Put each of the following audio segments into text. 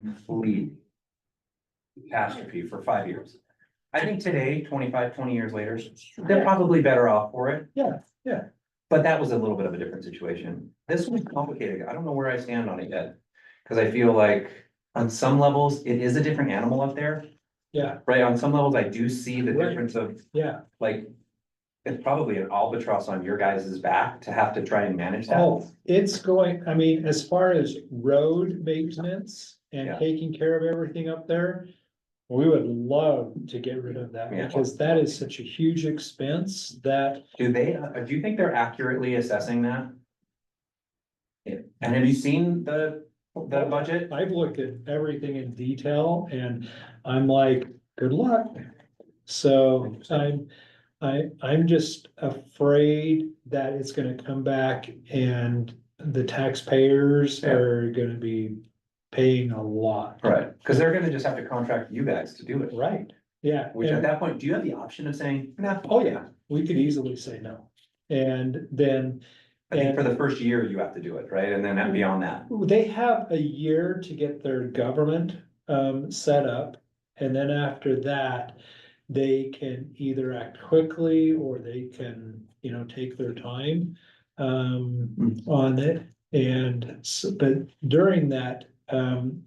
complete catastrophe for 5 years. I think today, 20 years later, they're probably better off for it. Yeah, yeah. But that was a little bit of a different situation. This one's complicated. I don't know where I stand on it yet. Cause I feel like on some levels, it is a different animal up there, Yeah, right? On some levels, I do see the Right. difference of yeah. like. It's probably an albatross on your guys' back to have to try and manage that. Oh, it's going, I mean, as far as road maintenance and Yeah. taking care of everything up there. We would love to get rid of that Yeah. because that is such a huge expense that, Do you think they're accurately assessing that? Yeah. And have you seen the budget? I've looked at everything in detail and I'm like, good luck. So I'm just afraid that it's gonna come back and the taxpayers Yeah. are gonna be paying a lot. Right, because they're gonna just have to contract you guys to do it. Right, yeah. Which at and- that point, do you have the option of saying, no? Oh, yeah, we could easily say no. And then. I think for and- the first year, you have to do it, right? And then beyond that. They have a year to get their government set up, and then after that, they can either act quickly or they can, take their time on it. And but during that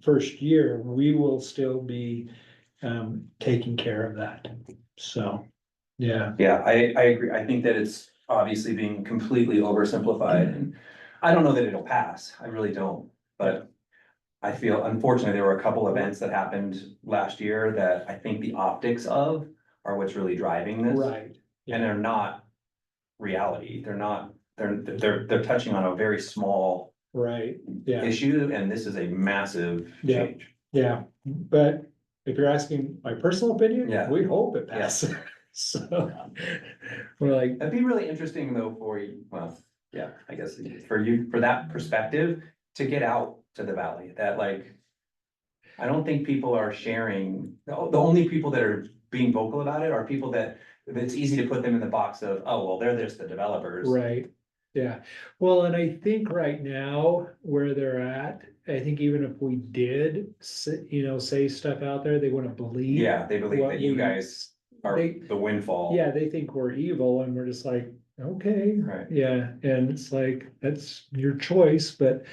first year, we will still be taking care of that. So, yeah. Yeah, I agree. I think that it's obviously being completely oversimplified and I don't know that it'll pass. I really don't. But I feel unfortunately, there were a couple events that happened last year that I think the optics of are what's really driving this. Right. And they're not reality. They're touching on a very small Right, yeah. issue and this is a massive Yeah. change. Yeah, but if you're asking my personal opinion, Yeah. we hope it passes. So, we're like, That'd be really interesting though for you, well, yeah, I guess for you, for that perspective, to get out to the valley, that like. I don't think people are sharing, the only people that are being vocal about it are people that, it's easy to put them in the box of, oh, well, they're just the developers. right, yeah. Well, and I think right now where they're at, I think even if we did, say stuff out there, they wouldn't believe. Yeah, they believe what that you we- guys are they- the windfall. Yeah, they think we're evil and we're just like, okay. Right. Yeah, and it's like, that's your choice, but,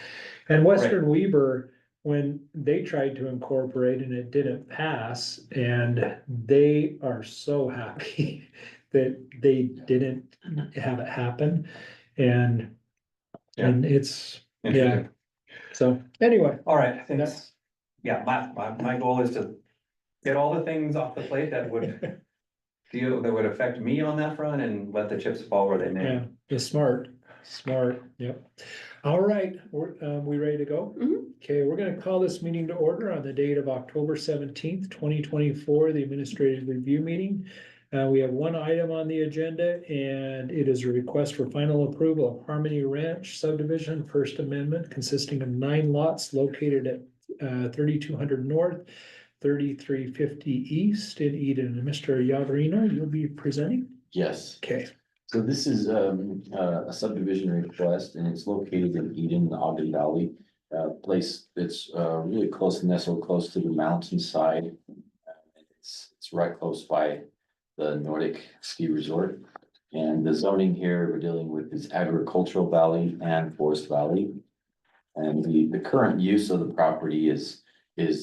and Western Weaver, when they tried to incorporate and it didn't pass, and they are so happy that they didn't have it happen, and it's, yeah, Interesting. so, anyway. All right, thanks. Yeah, my goal is to get all the things off the plate that would affect me on that front and let the chips fall where they may. Yeah, it's smart, yep. All right, we ready to go? Mhm. Okay, we're gonna call this meeting to order on the date of October 17th, 2024, the administrative review meeting. We have one item on the agenda and it is a request for final approval of Harmony Ranch subdivision, First Amendment, consisting of 9 lots located at 3200 North, 3350 East in Eden. Mr. Lleverino, you'll be presenting? Yes, Okay. so this is a subdivision request and it's located in Eden, the Ogden Valley. Place that's really close, nestled close to the mountainside. It's right close by the Nordic ski resort. And the zoning here we're dealing with is agricultural valley and forest valley. And the current use of the property is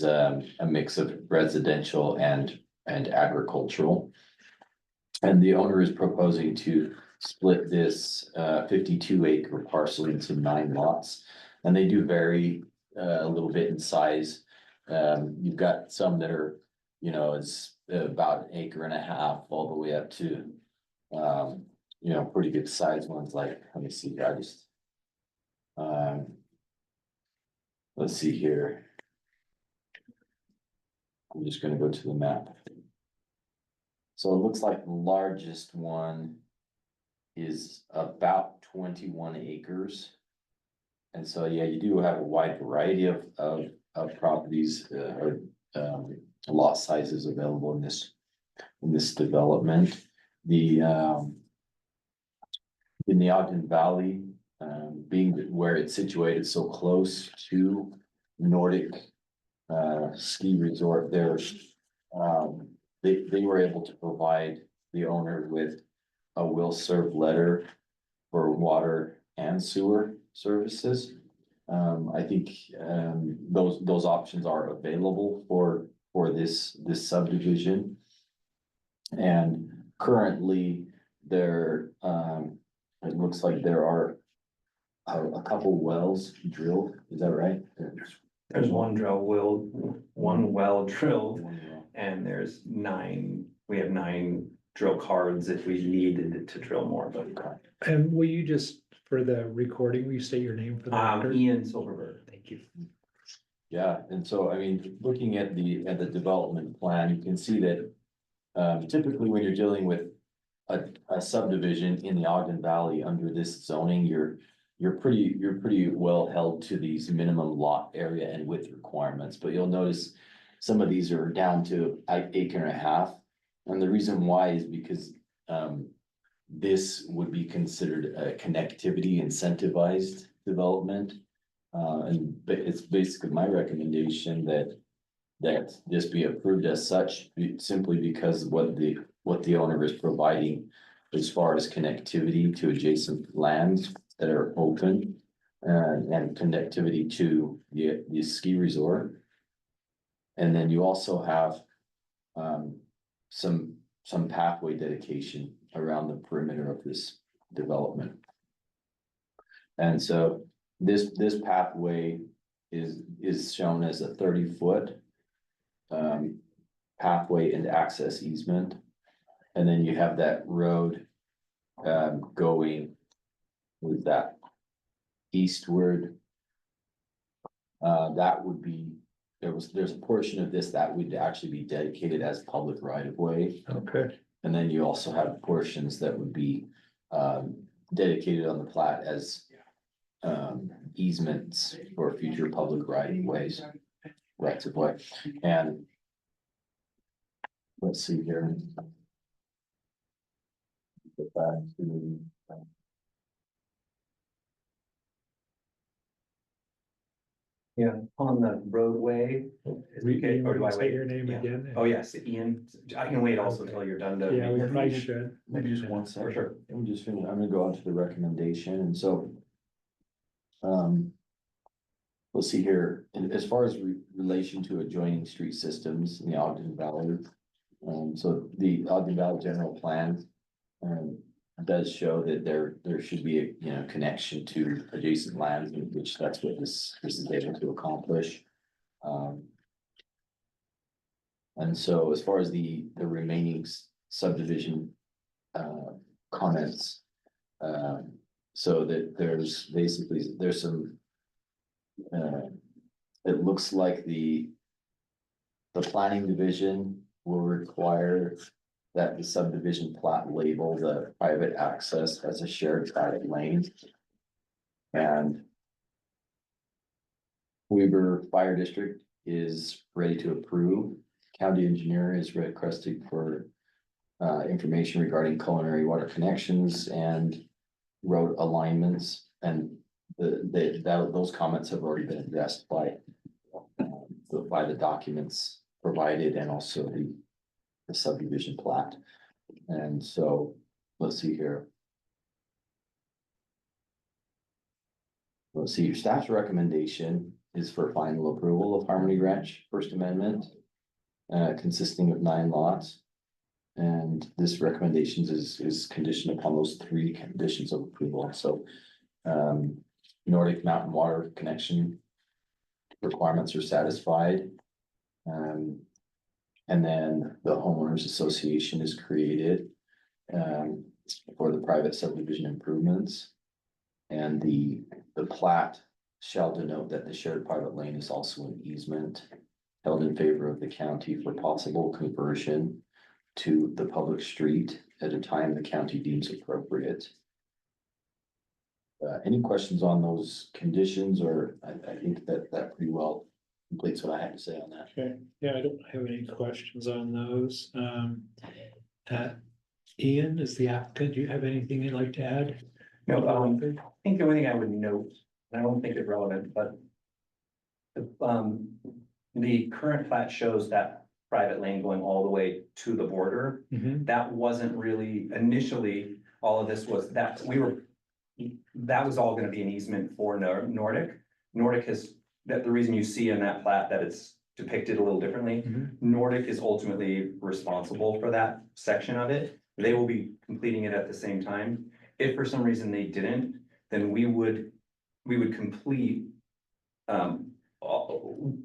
a mix of residential and agricultural. And the owner is proposing to split this 52 acre parcel into 9 lots. And they do vary a little bit in size. You've got some that are, it's about 1.5 acres all the way up to, pretty good size ones like, let me see here, I just, let's see here. I'm just gonna go to the map. So it looks like the largest one is about 21 acres. And so, yeah, you do have a wide variety of properties or lot sizes available in this development. In the Ogden Valley, being where it's situated so close to Nordic ski resort there. They were able to provide the owner with a will serve letter for water and sewer services. I think, those options are available for this subdivision. And currently there, it looks like there are a couple wells drilled, is that right? There's one well drilled, One well. and we have 9 drill cards if we needed to drill more, but. And will you just, for the recording, will you state your name for the record? Ian Silverberg. Thank you. Yeah, and so, I mean, looking at the development plan, you can see that, typically when you're dealing with a subdivision in the Ogden Valley under this zoning, you're pretty well held to these minimum lot area and width requirements, but you'll notice some of these are down to an acre and a half. And the reason why is because, this would be considered a connectivity incentivized development. But it's basically my recommendation that this be approved as such, simply because what the owner is providing as far as connectivity to adjacent lands that are open, and connectivity to the ski resort. And then you also have, some pathway dedication around the perimeter of this development. And so this pathway is shown as a 30-foot pathway and access easement. And then you have that road going with that eastward. That would be, there's a portion of this that would actually be dedicated as public right of way. Okay. And then you also have portions that would be dedicated on the plat as easements for future public right of ways, rights of way. And let's see here. Get back to, Yeah, on the roadway. Okay, or do I Say wait? your name Yeah. again? Oh, yes, Ian, I can wait also until you're done to. Yeah, we probably should. maybe just one For second. sure. Let me just finish. I'm gonna go on to the recommendation, and so. Let's see here, and as far as relation to adjoining street systems in the Ogden Valley. So the Ogden Valley General Plan. Does show that there should be a, connection to adjacent lands, which that's what this is able to accomplish. And so as far as the remaining subdivision comments. So that there's some. It looks like the planning division will require that the subdivision plat label the private access as a shared private lane. And Weber Fire District is ready to approve. County engineer is requesting for information regarding culinary water connections and road alignments. And those comments have already been addressed by the documents provided and also the subdivision plat. And so, let's see here. Let's see, your staff's recommendation is for final approval of Harmony Ranch First Amendment, consisting of 9 lots. And this recommendation is conditioned upon those 3 conditions of approval. So, Nordic Mountain Water connection requirements are satisfied. And then the homeowners association is created for the private subdivision improvements. And the plat shall denote that the shared private lane is also an easement held in favor of the county for possible conversion to the public street at a time the county deems appropriate. Any questions on those conditions, or I think that pretty well completes what I have to say on that. Okay, yeah, I don't have any questions on those. Ian is the applicant. Do you have anything you'd like to add? No, I think the only thing I would note, and I don't think it's relevant, but the current plat shows that private lane going all the way to the border. Mhm. That wasn't really initially, all of this was that that was all gonna be an easement for Nordic. Nordic has, that the reason you see in that plat that it's depicted a little differently. Mhm. Nordic is ultimately responsible for that section of it. They will be completing it at the same time. If for some reason they didn't, then we would complete.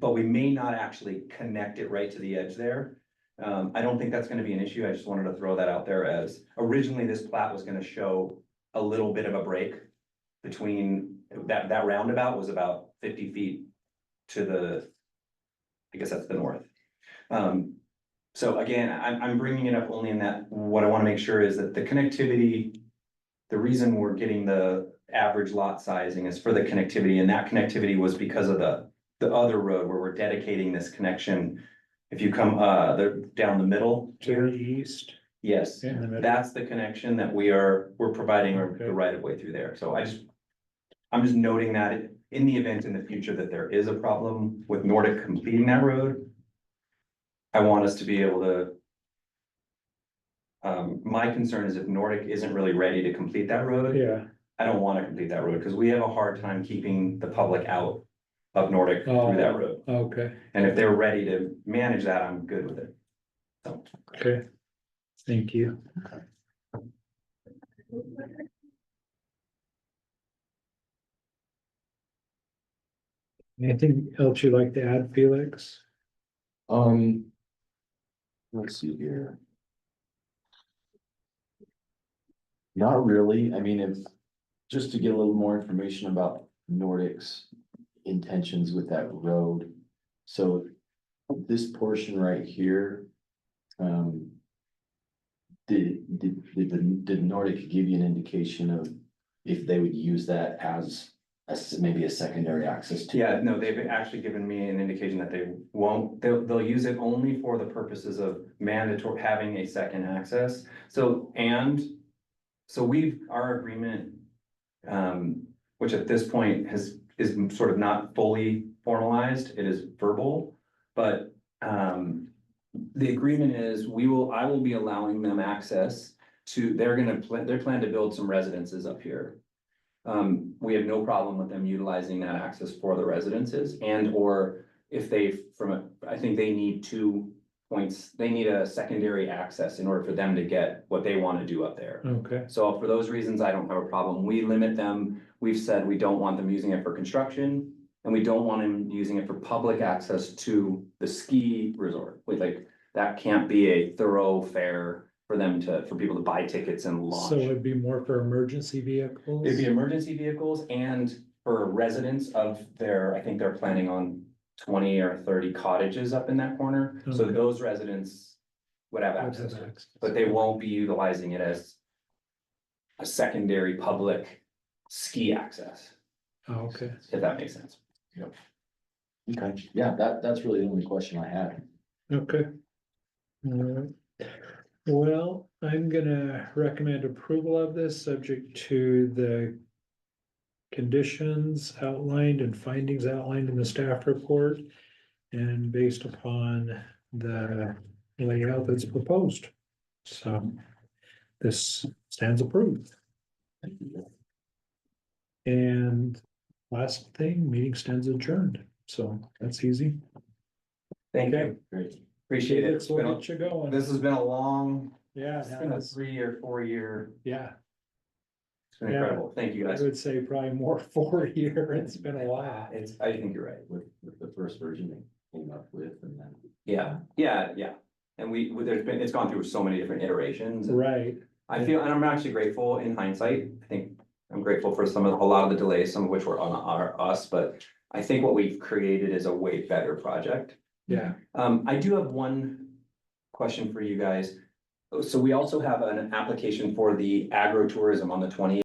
But we may not actually connect it right to the edge there. I don't think that's gonna be an issue. I just wanted to throw that out there as originally this plat was gonna show a little bit of a break between that roundabout was about 50 feet to the, I guess that's the north. So again, I'm bringing it up only in that, what I wanna make sure is that the connectivity, the reason we're getting the average lot sizing is for the connectivity, and that connectivity was because of the other road where we're dedicating this connection. If you come, down the middle To here, the east. yes, In the middle. that's the connection that we're providing Okay. the right of way through there. So I'm just noting that in the event in the future that there is a problem with Nordic completing that road, I want us to be able to. My concern is if Nordic isn't really ready to complete that road, Yeah. I don't wanna complete that road, because we have a hard time keeping the public out of Nordic through that road. Okay, And if they're ready to manage that, I'm good with it. So, okay. Thank you. Anything else you'd like to add, Felix? Let's see here. Not really, I mean, if, just to get a little more information about Nordic's intentions with that road. So this portion right here, did Nordic give you an indication of if they would use that as maybe a secondary access to? yeah, no, they've actually given me an indication that they won't, they'll use it only for the purposes of mandatory, having a second access. So our agreement, which at this point is sort of not fully formalized, it is verbal, but, the agreement is I will be allowing them access to, they plan to build some residences up here. We have no problem with them utilizing that access for the residences or if I think they need 2 points, they need a secondary access in order for them to get what they want to do up there. Okay, So for those reasons, I don't have a problem. We limit them. We've said we don't want them using it for construction and we don't want them using it for public access to the ski resort. That can't be a thoroughfare for people to buy tickets and launch. so it'd be more for emergency vehicles? It'd be emergency vehicles and for residents of I think they're planning on 20 or 30 cottages up in that corner. So Okay. those residents would have Would have access to it, access. but they won't be utilizing it as a secondary public ski access, Oh, okay, if that makes sense. Okay, yeah, that's really the only question I had. okay. Alright. Well, I'm gonna recommend approval of this, subject to the conditions outlined and findings outlined in the staff report. And based upon the layout that's proposed. So this stands approved. And last thing, meeting stands adjourned, so that's easy. Thank Okay. you. Great. Appreciate it. Felix, we'll get you going. This has been a long, Yeah, it's been a 3 or 4 year, yeah, it's been Yeah. incredible. Thank you I guys. would say probably more 4 year, it's been a while. I think you're right. With the first version they came up with and then. Yeah. And it's gone through so many different iterations. And Right, I feel, and I'm actually grateful in hindsight. I think I'm grateful for a lot of the delays, some of which were on us, but I think what we've created is a way better project. yeah. I do have one question for you guys. So we also have an application for the agritourism on the 20th.